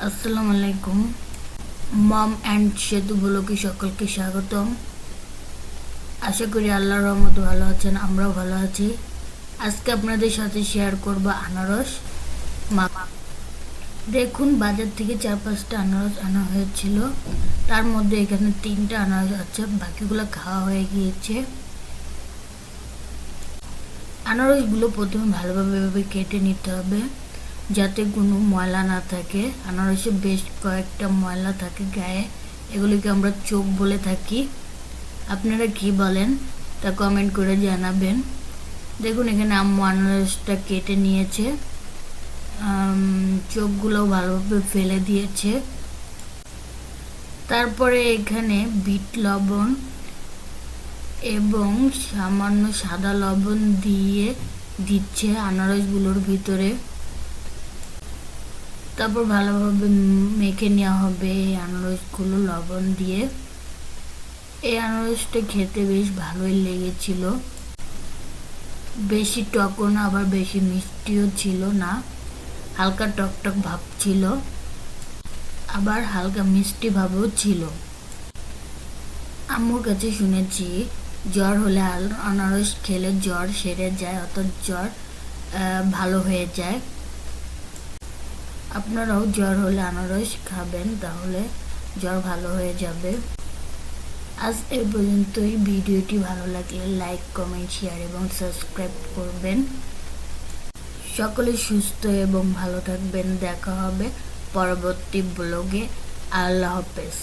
আসসালামু আলাইকুম। মম অ্যান্ড সেতু ব্লগে সকলকে স্বাগতম। আশা করি আল্লাহর রহমতে ভালো আছেন, আমরাও ভালো আছি। আজকে আপনাদের সাথে শেয়ার করব আনারস মাখা। দেখুন, বাজার থেকে 4-5টা আনারস আনা হয়েছিল। তার মধ্যে এখানে 3টা আনারস আছে, বাকিগুলো খাওয়া হয়ে গিয়েছে। আনারসগুলো প্রথমে ভালোভাবে কেটে নিতে হবে যাতে কোনো ময়লা না থাকে। আনারসে বেশ কয়েকটা ময়লা থাকে গায়ে, এগুলিকে আমরা চোখ বলে থাকি। আপনারা কি বলেন তা কমেন্ট করে জানাবেন। দেখুন, এখানে আম্মু আনারসটা কেটে নিয়েছে, চোখগুলো ভালোভাবে ফেলে দিয়েছে। তারপরে এখানে বিট লবণ এবং সামান্য সাদা লবণ দিয়ে দিচ্ছে আনারসগুলোর ভিতরে। তারপর ভালোভাবে মেখে নেওয়া হবে এই আনারসগুলো লবণ দিয়ে। এই আনারসটা খেতে বেশ ভালোই লেগেছিল, বেশি টকও না আবার বেশি মিষ্টিও ছিল না, হালকা টকটক ভাব ছিল, আবার হালকা মিষ্টি ভাবও ছিল। আম্মুর কাছে শুনেছি জ্বর হলে আনারস খেলে জ্বর সেরে যায়, অর্থাৎ জ্বর ভালো হয়ে যায়। আপনারাও জ্বর হলে আনারস খাবেন, তাহলে জ্বর ভালো হয়ে যাবে। আজ এই পর্যন্তই। ভিডিওটি ভালো লাগলে লাইক, কমেন্ট, শেয়ার এবং সাবস্ক্রাইব করবেন। সকলে সুস্থ এবং ভালো থাকবেন। দেখা হবে পরবর্তী ব্লগে। আল্লাহ হাফেজ।